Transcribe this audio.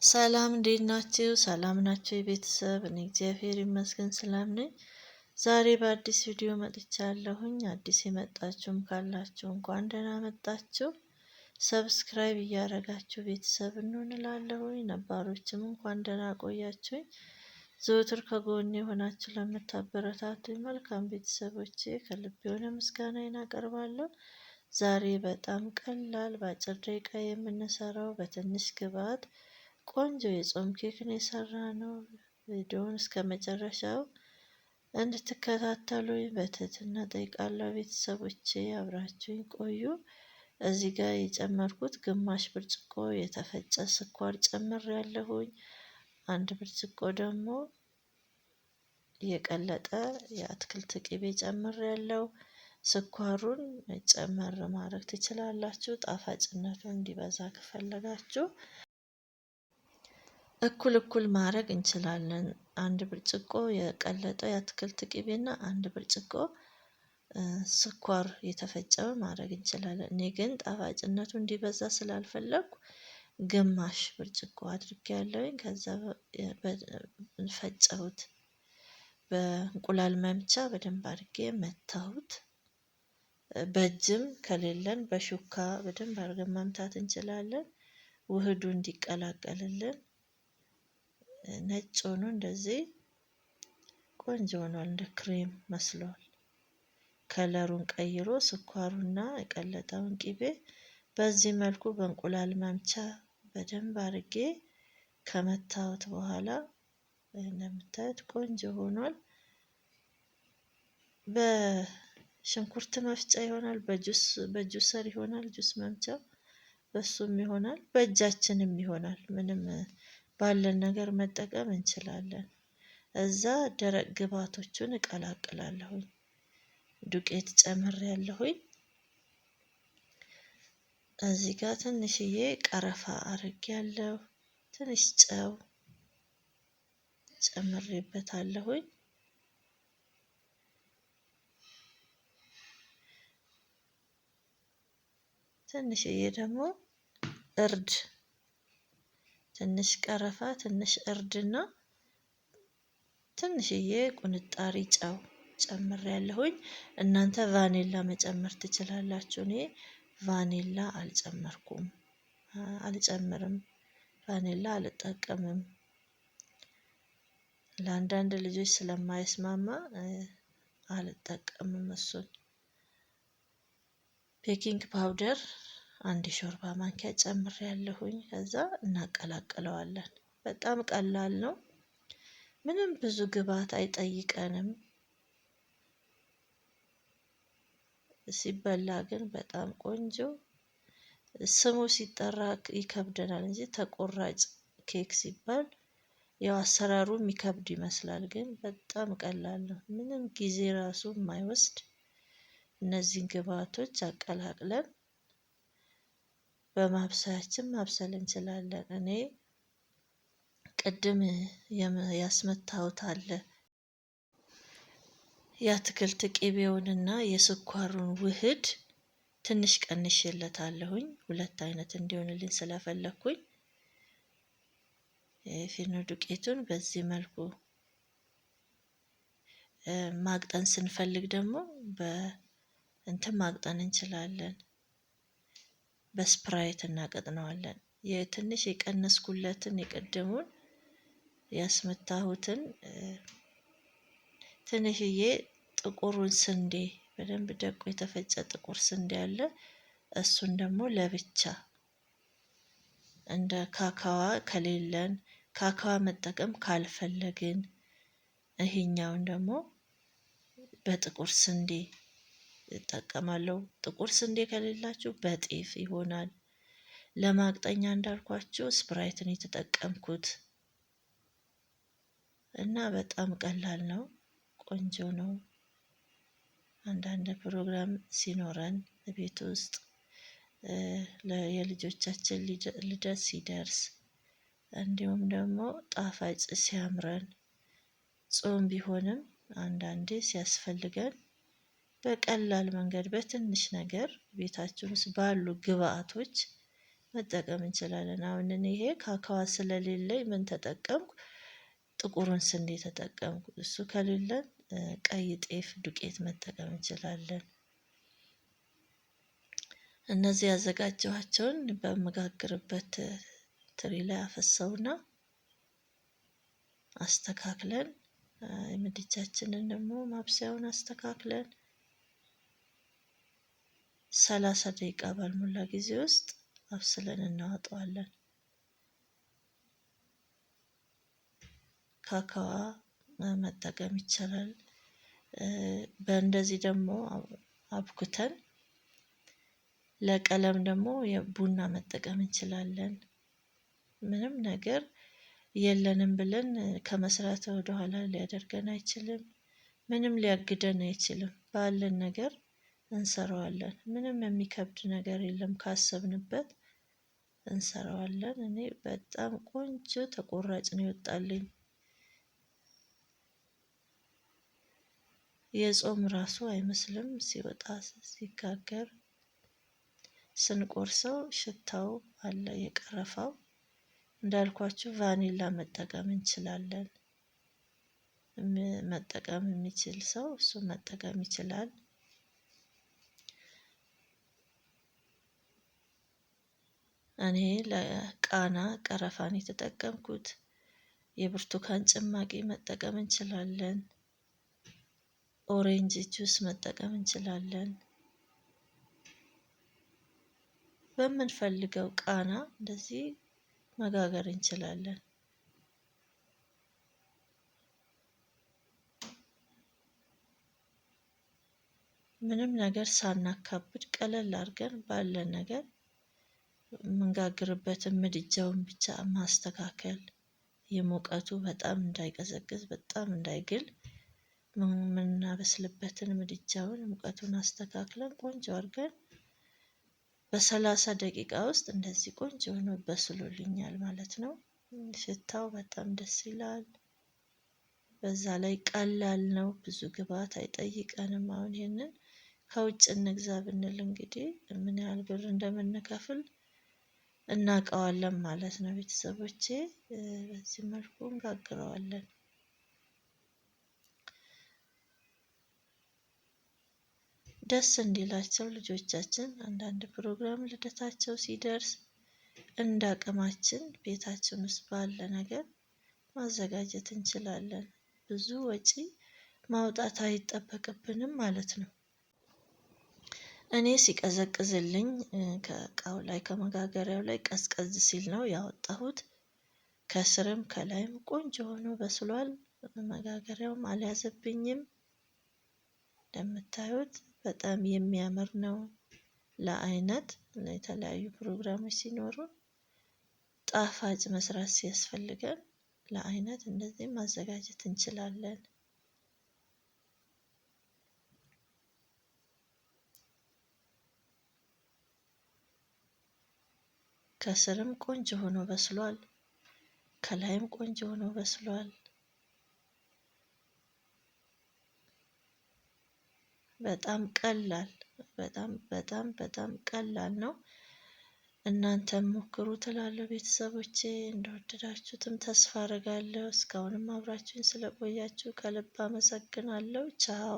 ሰላም እንዴት ናችሁ? ሰላም ናችሁ የቤተሰብ? እኔ እግዚአብሔር ይመስገን ሰላም ነኝ። ዛሬ በአዲስ ቪዲዮ መጥቻለሁኝ። አዲስ የመጣችሁም ካላችሁ እንኳን ደህና መጣችሁ። ሰብስክራይብ እያደረጋችሁ ቤተሰብ እንሆንላለሁኝ። ነባሮችም እንኳን ደህና ቆያችሁኝ። ዘወትር ከጎኔ የሆናችሁ ለምታበረታቱኝ መልካም ቤተሰቦቼ ከልብ የሆነ ምስጋናዬን አቀርባለሁ። ዛሬ በጣም ቀላል በአጭር ደቂቃ የምንሰራው በትንሽ ግብአት ቆንጆ የጾም ኬክን የሰራ ነው። ቪዲዮውን እስከ መጨረሻው እንድትከታተሉኝ በትህትና ጠይቃለሁ። ቤተሰቦቼ አብራችሁኝ ቆዩ። እዚህ ጋር የጨመርኩት ግማሽ ብርጭቆ የተፈጨ ስኳር ጨምር ያለሁኝ። አንድ ብርጭቆ ደግሞ የቀለጠ የአትክልት ቅቤ ጨምር ያለው። ስኳሩን ጨመር ማድረግ ትችላላችሁ፣ ጣፋጭነቱ እንዲበዛ ከፈለጋችሁ እኩል ማድረግ እንችላለን። አንድ ብርጭቆ የቀለጠ የአትክልት ቅቤና አንድ ብርጭቆ ስኳር የተፈጨውን ማድረግ እንችላለን። እኔ ግን ጣፋጭነቱ እንዲበዛ ስላልፈለኩ ግማሽ ብርጭቆ አድርጌያለሁኝ። ከዛ ፈጨሁት። በእንቁላል መምቻ በደንብ አድርጌ መታሁት። በእጅም ከሌለን በሹካ በደንብ አድርገን መምታት እንችላለን። ውህዱ እንዲቀላቀልልን ነጭ ሆኖ እንደዚህ ቆንጆ ሆኗል። እንደ ክሬም መስሏል። ከለሩን ቀይሮ ስኳሩና የቀለጠውን ቅቤ በዚህ መልኩ በእንቁላል መምቻ በደንብ አድርጌ ከመታወት በኋላ እንደምታዩት ቆንጆ ሆኗል። በሽንኩርት መፍጫ ይሆናል፣ በጁሰር ይሆናል፣ ጁስ መምቻው በሱም ይሆናል፣ በእጃችንም ይሆናል። ምንም ባለን ነገር መጠቀም እንችላለን። እዛ ደረቅ ግብአቶቹን እቀላቅላለሁኝ። ዱቄት ጨምሬያለሁኝ። እዚህ ጋር ትንሽዬ ቀረፋ አድርጌያለሁ። ትንሽ ጨው ጨምሬበታለሁኝ። ትንሽዬ ደግሞ እርድ፣ ትንሽ ቀረፋ፣ ትንሽ እርድና ትንሽዬ ቁንጣሪ ጨው ጨምሬያለሁኝ። እናንተ ቫኒላ መጨመር ትችላላችሁ። እኔ ቫኒላ አልጨምርም። ቫኒላ አልጠቀምም። ለአንዳንድ ልጆች ስለማይስማማ አልጠቀምም እሱን። ቤኪንግ ፓውደር አንድ ሾርባ ማንኪያ ጨምሬያለሁኝ። ከዛ እናቀላቅለዋለን። በጣም ቀላል ነው። ምንም ብዙ ግብአት አይጠይቀንም። ሲበላ ግን በጣም ቆንጆ፣ ስሙ ሲጠራ ይከብደናል እንጂ ተቆራጭ ኬክ ሲባል ያው አሰራሩ የሚከብድ ይመስላል፣ ግን በጣም ቀላል ነው። ምንም ጊዜ ራሱ የማይወስድ እነዚህን ግብአቶች አቀላቅለን በማብሰያችን ማብሰል እንችላለን። እኔ ቅድም ያስመታሁት አለ የአትክልት ቅቤውንና የስኳሩን ውህድ ትንሽ ቀንሼለታለሁኝ። ሁለት አይነት እንዲሆንልኝ ስለፈለኩኝ የፊርኖ ዱቄቱን በዚህ መልኩ ማቅጠን ስንፈልግ ደግሞ በእንትን ማቅጠን እንችላለን። በስፕራይት እናቀጥነዋለን። የትንሽ የቀነስኩለትን የቀደሙን ያስመታሁትን ትንሽዬ ጥቁሩን ስንዴ በደንብ ደቆ የተፈጨ ጥቁር ስንዴ አለ። እሱን ደግሞ ለብቻ እንደ ካካዋ ከሌለን ካካዋ መጠቀም ካልፈለግን ይሄኛውን ደግሞ በጥቁር ስንዴ እጠቀማለሁ። ጥቁር ስንዴ ከሌላችሁ በጤፍ ይሆናል። ለማቅጠኛ እንዳልኳችሁ ስፕራይትን የተጠቀምኩት እና በጣም ቀላል ነው። ቆንጆ ነው። አንዳንድ ፕሮግራም ሲኖረን ቤት ውስጥ የልጆቻችን ልደት ሲደርስ እንዲሁም ደግሞ ጣፋጭ ሲያምረን ጾም ቢሆንም አንዳንዴ ሲያስፈልገን በቀላል መንገድ በትንሽ ነገር ቤታችን ውስጥ ባሉ ግብአቶች መጠቀም እንችላለን። አሁን እኔ ይሄ ካካዋ ስለሌለኝ ምን ተጠቀምኩ? ጥቁሩን ስንዴ ተጠቀምኩ። እሱ ከሌለን ቀይ ጤፍ ዱቄት መጠቀም እንችላለን። እነዚህ ያዘጋጀኋቸውን በመጋግርበት ትሪ ላይ አፈሰውና አስተካክለን ምድጃችንን ደግሞ ማብሰያውን አስተካክለን 30 ደቂቃ ባልሞላ ጊዜ ውስጥ አብስለን እናወጣዋለን። ካካዋ መጠቀም ይቻላል። በእንደዚህ ደግሞ አብኩተን ለቀለም ደግሞ የቡና መጠቀም እንችላለን። ምንም ነገር የለንም ብለን ከመስራት ወደኋላ ሊያደርገን አይችልም። ምንም ሊያግደን አይችልም። ባለን ነገር እንሰራዋለን። ምንም የሚከብድ ነገር የለም። ካሰብንበት እንሰራዋለን። እኔ በጣም ቆንጆ ተቆራጭ ነው የወጣልኝ። የጾም ራሱ አይመስልም ሲወጣ ሲጋገር። ስንቆርሰው ሽታው አለ የቀረፋው። እንዳልኳችሁ ቫኒላ መጠቀም እንችላለን። መጠቀም የሚችል ሰው እሱ መጠቀም ይችላል። እኔ ለቃና ቀረፋን የተጠቀምኩት። የብርቱካን ጭማቂ መጠቀም እንችላለን። ኦሬንጅ ጁስ መጠቀም እንችላለን። በምንፈልገው ቃና እንደዚህ መጋገር እንችላለን። ምንም ነገር ሳናካብድ ቀለል አድርገን ባለን ነገር የምንጋግርበትን ምድጃውን ብቻ ማስተካከል፣ የሙቀቱ በጣም እንዳይቀዘቅዝ በጣም እንዳይግል የምናበስልበትን ምድጃውን ሙቀቱን አስተካክለን ቆንጆ አድርገን በ30 ደቂቃ ውስጥ እንደዚህ ቆንጆ ሆኖ በስሎልኛል ማለት ነው። ሽታው በጣም ደስ ይላል። በዛ ላይ ቀላል ነው፣ ብዙ ግብአት አይጠይቀንም። አሁን ይሄንን ከውጭ እንግዛ ብንል እንግዲህ ምን ያህል ብር እንደምንከፍል እናውቀዋለን ማለት ነው። ቤተሰቦቼ በዚህ መልኩ እንጋግረዋለን። ደስ እንዲላቸው ልጆቻችን አንዳንድ ፕሮግራም ልደታቸው ሲደርስ እንደ አቅማችን ቤታችን ውስጥ ባለ ነገር ማዘጋጀት እንችላለን። ብዙ ወጪ ማውጣት አይጠበቅብንም ማለት ነው። እኔ ሲቀዘቅዝልኝ ከእቃው ላይ ከመጋገሪያው ላይ ቀዝቀዝ ሲል ነው ያወጣሁት። ከስርም ከላይም ቆንጆ ሆኖ በስሏል። መጋገሪያውም አልያዘብኝም። እንደምታዩት በጣም የሚያምር ነው። ለአይነት የተለያዩ ፕሮግራሞች ሲኖሩ ጣፋጭ መስራት ሲያስፈልገን ለአይነት እንደዚህ ማዘጋጀት እንችላለን። ከስርም ቆንጆ ሆኖ በስሏል። ከላይም ቆንጆ ሆኖ በስሏል። በጣም ቀላል በጣም ቀላል ነው። እናንተም ሞክሩ ትላለሁ ቤተሰቦቼ። እንደወደዳችሁትም ተስፋ አደርጋለሁ። እስካሁንም አብራችሁኝ ስለቆያችሁ ከልብ አመሰግናለሁ። ቻው